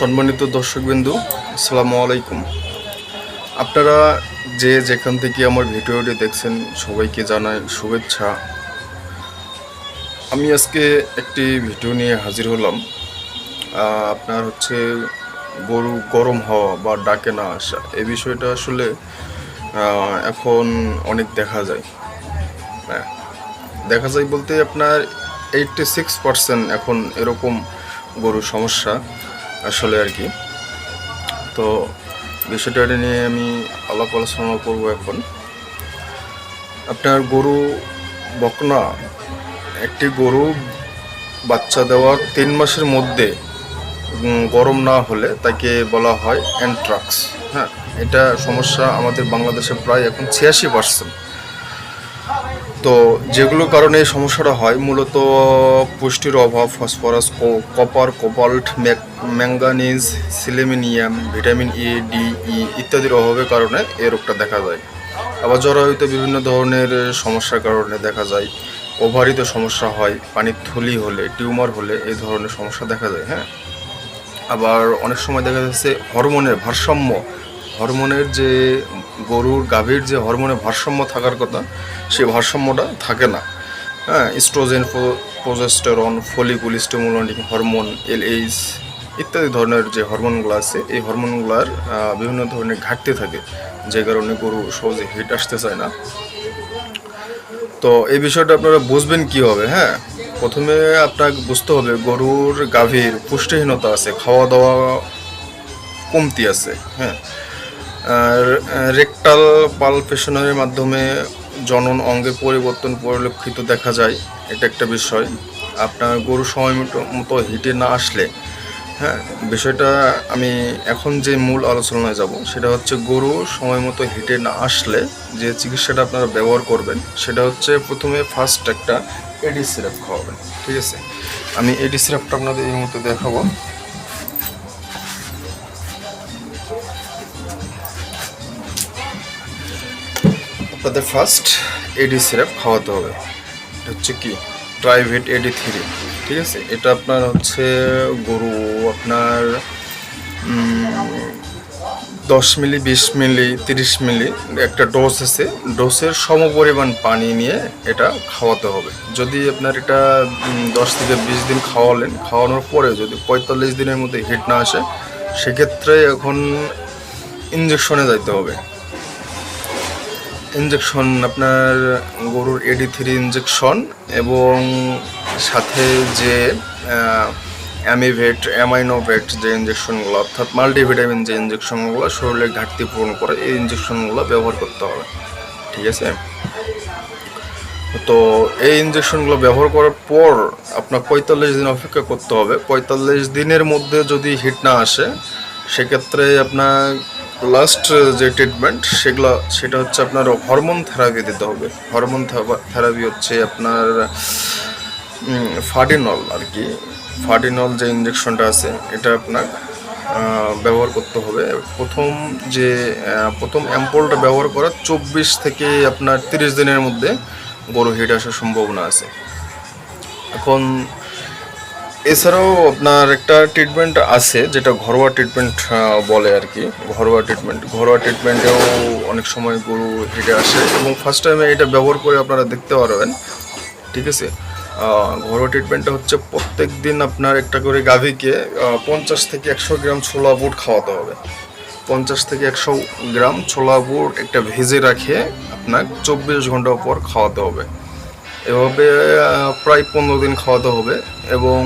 সম্মানিত দর্শকবৃন্দু, আসসালামু আলাইকুম। আপনারা যে যেখান থেকে আমার ভিডিওটি দেখছেন সবাইকে জানাই শুভেচ্ছা। আমি আজকে একটি ভিডিও নিয়ে হাজির হলাম। আপনার হচ্ছে গরু গরম হওয়া বা ডাকে না আসা, এই বিষয়টা আসলে এখন অনেক দেখা যায়। হ্যাঁ, দেখা যায় বলতে আপনার 86% এখন এরকম গরুর সমস্যা আসলে আর কি। তো বিষয়টা নিয়ে আমি আলাপ আলোচনা করবো এখন। আপনার গরু বকনা, একটি গরু বাচ্চা দেওয়ার 3 মাসের মধ্যে গরম না হলে তাকে বলা হয় অ্যানথ্রাক্স। হ্যাঁ, এটা সমস্যা আমাদের বাংলাদেশে প্রায় এখন 86%। তো যেগুলো কারণে এই সমস্যাটা হয় মূলত পুষ্টির অভাব, phosphorus, copper, cobalt, manganese, selenium, vitamin A, D, E ইত্যাদির অভাবের কারণে এই রোগটা দেখা যায়। আবার জরায়ুতে বিভিন্ন ধরনের সমস্যার কারণে দেখা যায়। ওভারিতে সমস্যা হয়, পানির থলি হলে, টিউমার হলে এই ধরনের সমস্যা দেখা যায়। হ্যাঁ, আবার অনেক সময় দেখা যাচ্ছে হরমোনের যে গরুর গাভীর যে হরমোনের ভারসাম্য থাকার কথা, সেই ভারসাম্যটা থাকে না। হ্যাঁ, oestrogen, progesterone, follicle stimulating hormone, LH ইত্যাদি ধরনের যে হরমোনগুলো আছে, এই হরমোনগুলোর বিভিন্ন ধরনের ঘাটতি থাকে, যে কারণে গরু সহজে হিট আসতে চায় না। তো এই বিষয়টা আপনারা বুঝবেন কীভাবে? হ্যাঁ, প্রথমে আপনাকে বুঝতে হবে গরুর গাভীর পুষ্টিহীনতা আছে, খাওয়া দাওয়া কমতি আছে। হ্যাঁ, আর রেকটাল পালপেশনের মাধ্যমে জনন অঙ্গের পরিবর্তন পরিলক্ষিত দেখা যায়, এটা একটা বিষয়। আপনার গরু সময় মতো হিটে না আসলে, হ্যাঁ, বিষয়টা আমি এখন যে মূল আলোচনায় যাব সেটা হচ্ছে গরু সময় মতো হিটে না আসলে যে চিকিৎসাটা আপনারা ব্যবহার করবেন সেটা হচ্ছে প্রথমে ফার্স্ট একটা এডি সিরাপ খাওয়াবেন। ঠিক আছে, আমি এডি সিরাপটা আপনাদের এই মুহূর্তে দেখাবো। আপনাদের ফার্স্ট এডি সিরাপ খাওয়াতে হবে। এটা হচ্ছে কি ট্রাইভেট এডি 3। ঠিক আছে, এটা আপনার হচ্ছে গরু আপনার 10 মিলি, 20 মিলি, 30 মিলি একটা ডোজ আছে। ডোজের সমপরিমাণ পানি নিয়ে এটা খাওয়াতে হবে। যদি আপনার এটা 10 থেকে 20 দিন খাওয়ানোর পরে যদি 45 দিনের মধ্যে হিট না আসে, সেক্ষেত্রে এখন ইঞ্জেকশনে যাইতে হবে। ইঞ্জেকশন আপনার গরুর এডি 3 ইঞ্জেকশন এবং সাথে যে অ্যামাইনোভেট যে ইঞ্জেকশনগুলো, অর্থাৎ মাল্টিভিটামিন যে ইঞ্জেকশনগুলো শরীরের ঘাটতি পূরণ করে, এই ইঞ্জেকশনগুলো ব্যবহার করতে হবে। ঠিক আছে, তো এই ইঞ্জেকশনগুলো ব্যবহার করার পর আপনার 45 দিন অপেক্ষা করতে হবে। 45 দিনের মধ্যে যদি হিট না আসে, সেক্ষেত্রে আপনার লাস্ট যে ট্রিটমেন্ট সেটা হচ্ছে আপনার হরমোন থেরাপি দিতে হবে। হরমোন থেরাপি হচ্ছে আপনার ফাডিনল আর কি। ফাডিনল যে ইঞ্জেকশনটা আছে এটা আপনার ব্যবহার করতে হবে। প্রথম অ্যাম্পলটা ব্যবহার করার 24 থেকে আপনার 30 দিনের মধ্যে গরু হিট আসার সম্ভাবনা আছে। এখন এছাড়াও আপনার একটা ট্রিটমেন্ট আছে যেটা ঘরোয়া ট্রিটমেন্ট বলে আর কি। ঘরোয়া ট্রিটমেন্টেও অনেক সময় গরু হিটে আসে এবং ফার্স্ট টাইমে এটা ব্যবহার করে আপনারা দেখতে পারবেন। ঠিক আছে, ঘরোয়া ট্রিটমেন্টটা হচ্ছে প্রত্যেক দিন আপনার একটা করে গাভীকে 50 থেকে 100 গ্রাম ছোলা বুট খাওয়াতে হবে। 50 থেকে 100 গ্রাম ছোলা বুট একটা ভেজে রাখে আপনার 24 ঘন্টা পর খাওয়াতে হবে। এভাবে প্রায় 15 দিন খাওয়াতে হবে। এবং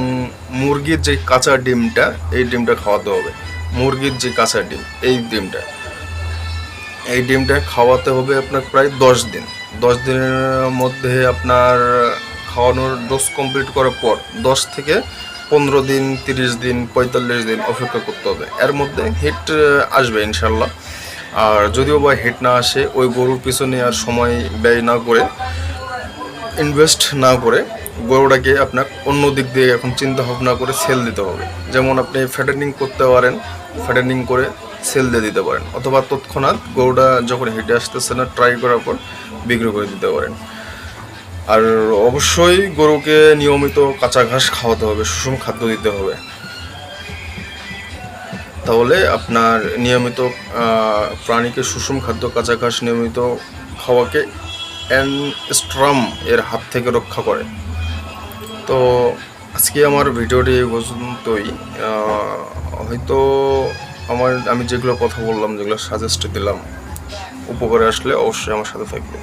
মুরগির যে কাঁচা ডিমটা, এই ডিমটা খাওয়াতে হবে। মুরগির যে কাঁচা ডিম, এই ডিমটা খাওয়াতে হবে আপনার প্রায় 10 দিন। 10 দিনের মধ্যে আপনার খাওয়ানোর ডোজ কমপ্লিট করার পর 10 থেকে 15 দিন, 30 দিন, 45 দিন অপেক্ষা করতে হবে। এর মধ্যে হিট আসবে ইনশাল্লাহ। আর যদিও বা হিট না আসে, ওই গরুর পিছনে আর সময় ব্যয় না করে, ইনভেস্ট না করে গরুটাকে আপনার অন্য দিক দিয়ে এখন চিন্তা ভাবনা করে সেল দিতে হবে। যেমন আপনি ফ্যাটেনিং করতে পারেন, ফ্যাটেনিং করে সেল দিয়ে দিতে পারেন, অথবা তৎক্ষণাৎ গরুটা যখন হেঁটে আসতেছে না ট্রাই করার পর বিক্রি করে দিতে পারেন। আর অবশ্যই গরুকে নিয়মিত কাঁচা ঘাস খাওয়াতে হবে, সুষম খাদ্য দিতে হবে। তাহলে আপনার নিয়মিত প্রাণীকে সুষম খাদ্য কাঁচা ঘাস নিয়মিত খাওয়াকে অ্যানস্ট্রাম এর হাত থেকে রক্ষা করে। তো আজকে আমার ভিডিওটি এই পর্যন্তই। হয়তো আমি যেগুলো কথা বললাম, যেগুলো সাজেস্ট দিলাম, উপকারে আসলে অবশ্যই আমার সাথে থাকবে।